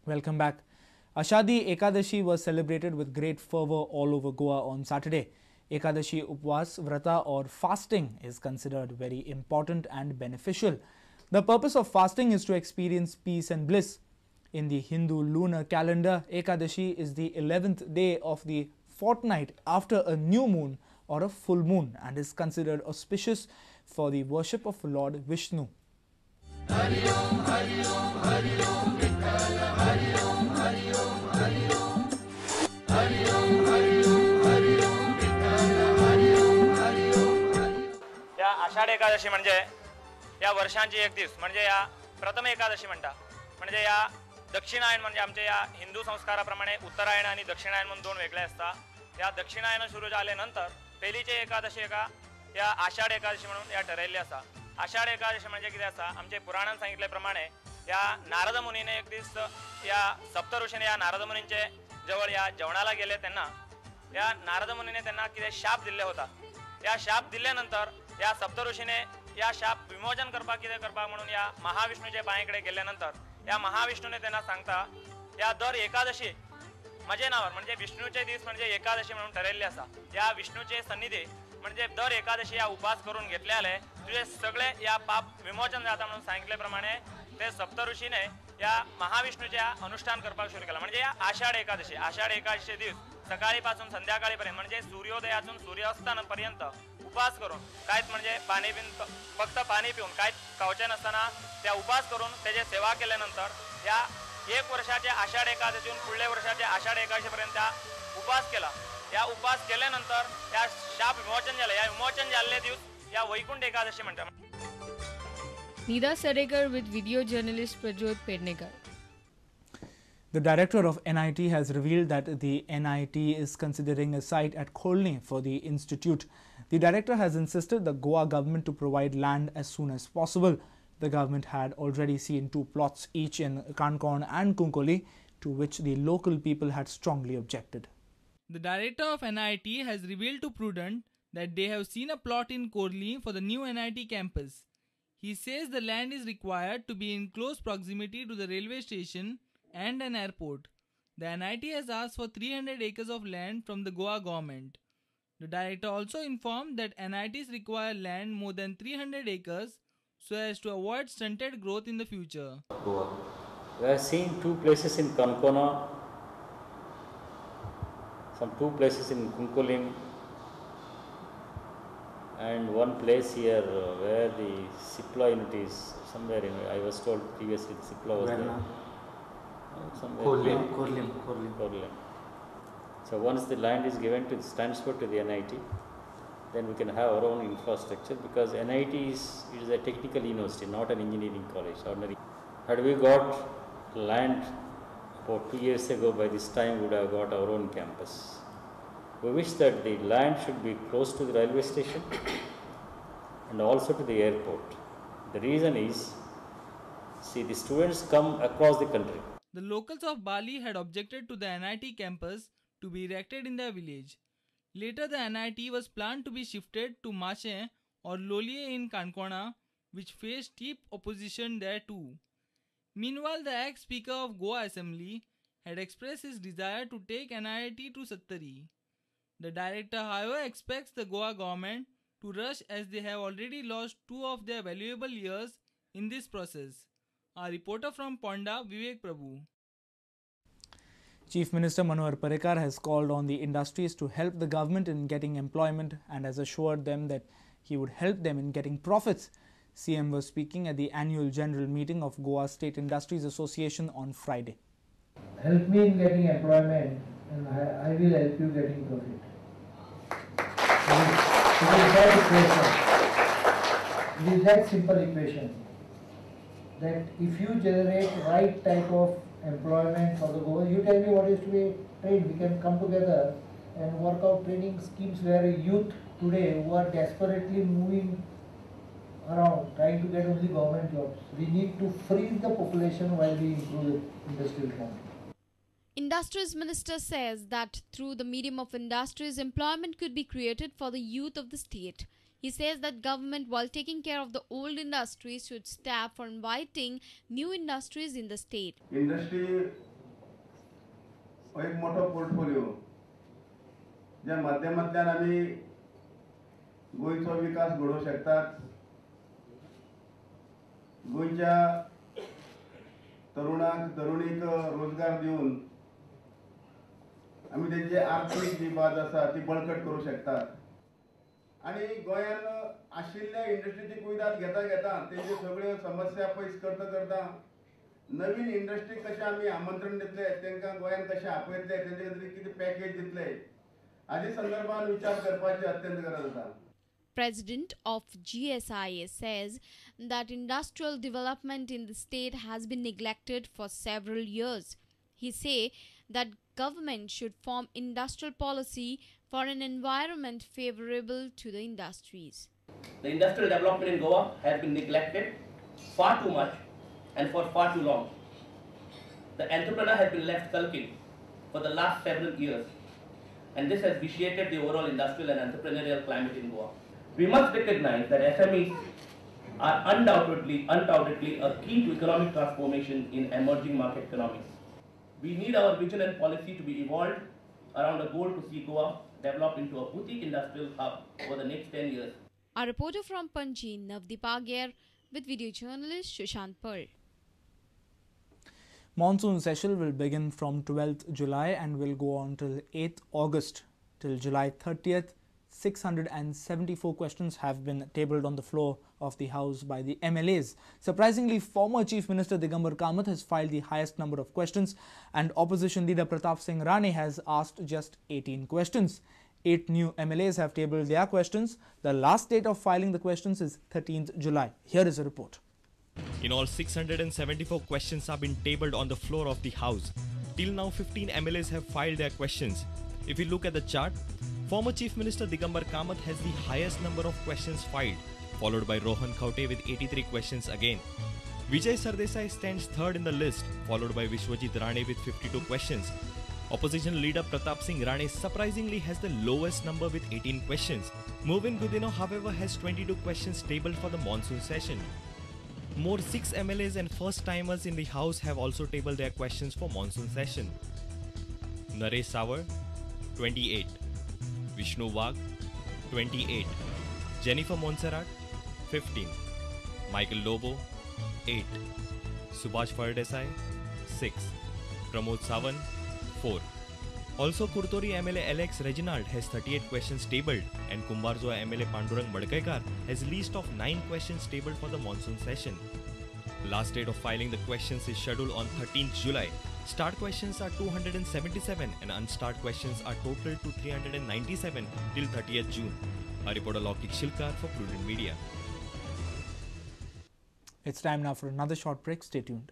Welcome back. Ashadi Ekadashi was celebrated with great fervor all over Goa on Saturday. Ekadashi Upwas, Vrata or fasting is considered very important and beneficial. The purpose of fasting is to experience peace and bliss. In the Hindu lunar calendar, Ekadashi is the 11th day of the fortnight after a new moon or a full moon and is considered auspicious for the worship of Lord Vishnu. या आषाढ एकादशी म्हणजे या वर्षांची एक दिवस म्हणजे या प्रथम एकादशी म्हणता म्हणजे या दक्षिणायन म्हणजे आमच्या या हिंदू संस्काराप्रमाणे उत्तरायण आणि दक्षिणायन म्हणून दोन वेगळे असतात. या दक्षिणायन सुरू झाल्यानंतर पहिलीचे एकादशी एका या आषाढ एकादशी म्हणून या ठरलेली असा. आषाढ एकादशी म्हणजे किती असा आमचे पुराणात सांगितल्याप्रमाणे या नारद मुनीने एक दिवस या सप्त ऋषीने या नारद मुनींचे जवळ या जेवणाला गेले त्यांना या नारद मुनीने त्यांना किती शाप दिले होता. या शाप दिल्यानंतर या सप्त ऋषीने या शाप विमोचन करपा किती करपा म्हणून या महाविष्णूच्या पायाकडे गेल्यानंतर या महाविष्णूने त्यांना सांगता या दर एकादशी माझे नावावर म्हणजे विष्णूचे दिवस म्हणजे एकादशी म्हणून ठरलेले असा. या विष्णूचे सन्निधी म्हणजे दर एकादशी या उपास करून घेतल्याले तुझे सगळे या पाप विमोचन जाता म्हणून सांगितल्याप्रमाणे ते सप्त ऋषीने या महाविष्णूच्या अनुष्ठान करपाक सुरू केला. म्हणजे या आषाढ एकादशी दिवस सकाळीपासून संध्याकाळीपर्यंत म्हणजे सूर्योदयातून सूर्यास्तापर्यंत उपास करून काहीच म्हणजे पाणी पिऊन फक्त पाणी पिऊन काहीच खावचे नसताना त्या उपास करून त्याची सेवा केल्यानंतर या एक वर्षाच्या आषाढ एकादशीतून पुढल्या वर्षाच्या आषाढ एकादशीपर्यंत उपास केला. या उपास केल्यानंतर या शाप विमोचन झालं. या विमोचन झालेले दिवस या वैकुंठ एकादशी म्हणतात. Nida Sarekar with video journalist Prajot Pednekar. The director of NIT has revealed that the NIT is considering a site at Kholni for the institute. The director has insisted the Goa government to provide land as soon as possible. The government had already seen 2 plots each in Kankorn and Kunkoli, to which the local people had strongly objected. The director of NIT has revealed to Prudent that they have seen a plot in Korli for the new NIT campus. He says the land is required to be in close proximity to the railway station and an airport. The NIT has asked for 300 acres of land from the Goa government. The director also informed that NITs require land more than 300 acres so as to avoid stunted growth in the future. Goa. We have seen 2 places in Kankona, some 2 places in Kunkolim, and 1 place here where the Cipla unit is somewhere in. I was told previously the Cipla was there. Somewhere. Korlim. So once the land is given to transferred to the NIT, then we can have our own infrastructure because NIT is a technical university, not an engineering college. Ordinary. Had we got land about 2 years ago, by this time we would have got our own campus. We wish that the land should be close to the railway station and also to the airport. The reason is, see, the students come across the country. The locals of Bali had objected to the NIT campus to be erected in their village. Later, the NIT was planned to be shifted to Mache or Lolie in Kankona, which faced steep opposition there too. Meanwhile, the ex-speaker of Goa Assembly had expressed his desire to take NIT to Sattari. The director, however, expects the Goa government to rush as they have already lost 2 of their valuable years in this process. Our reporter from Ponda, Vivek Prabhu. Chief Minister Manohar Parrikar has called on the industries to help the government in getting employment and has assured them that he would help them in getting profits. CM was speaking at the annual general meeting of Goa State Industries Association on Friday. Help me in getting employment and I will help you getting profit. It is that equation. It is that simple equation. That if you generate right type of employment for the Goa, you tell me what is to be trained. We can come together and work out training schemes where youth today who are desperately moving around trying to get only government jobs. We need to freeze the population while we improve the industrial economy. Industries Minister says that through the medium of industries, employment could be created for the youth of the state. He says that government, while taking care of the old industries, should stop for inviting new industries in the state. Industry हो एक मोठो portfolio ज्या माध्यमांतल्यान आमी गोंयचो विकास घडोवंक शकतात. गोंयच्या तरुणीक रोजगार दिवन आमी तेंची आर्थीक जी बाज आसा ती बळकट करूंक शकतात. आणि गोंयान आशिल्ल्या इंडस्ट्रीची कुयदाद घेता तेंच्यो सगळ्यो समस्या पयस करता नवीन इंडस्ट्रीक कशें आमी आमंत्रण दितले, तांकां गोंयान कशें आपयतले, तेंचे खातीर कितें पॅकेज दितले हाचे संदर्भात विचार करपाची अत्यंत गरज आसा. President of GSIA says that industrial development in the state has been neglected for several years. He says that government should form industrial policy for an environment favorable to the industries. The industrial development in Goa has been neglected far too much and for far too long. The entrepreneur has been left sulking for the last several years, and this has vitiated the overall industrial and entrepreneurial climate in Goa. We must recognize that SMEs are undoubtedly a key to economic transformation in emerging market economies. We need our vision and policy to be evolved around a goal to see Goa develop into a boutique industrial hub over the next 10 years. Our reporter from Panji, Navdeep Agyer, with video journalist Sushant Pearl. Monsoon session will begin from 12th July and will go on till 8th August. Till July 30th, 674 questions have been tabled on the floor of the House by the MLAs. Surprisingly, former Chief Minister Digambar Kamath has filed the highest number of questions, and opposition leader Pratap Singh Rane has asked just 18 questions. 8 new MLAs have tabled their questions. The last date of filing the questions is 13th July. Here is a report. In all, 674 questions have been tabled on the floor of the House. Till now, 15 MLAs have filed their questions. If we look at the chart, former Chief Minister Digambar Kamath has the highest number of questions filed, followed by Rohan Khaute with 83 questions again. Vijay Sardesai stands third in the list, followed by Vishwajit Rane with 52 questions. Opposition leader Pratap Singh Rane surprisingly has the lowest number with 18 questions. Movin Gudino, however, has 22 questions tabled for the monsoon session. More 6 MLAs and first-timers in the House have also tabled their questions for monsoon session. Naresh Savar, 28. Vishnu Wagh, 28. Jennifer Montserrat, 15. Michael Lobo, 8. Subhash Fardesai, 6. Pramod Sawan, 4. Also, Kurtori MLA Alex Reginald has 38 questions tabled, and Kumbarzoa MLA Pandurang Badkaikar has least of 9 questions tabled for the monsoon session. Last date of filing the questions is scheduled on 13th July. Start questions are 277 and unstart questions are total to 397 till 30th June. A reporter Lokik Shilkar for Prudent Media. It's time now for another short break. Stay tuned.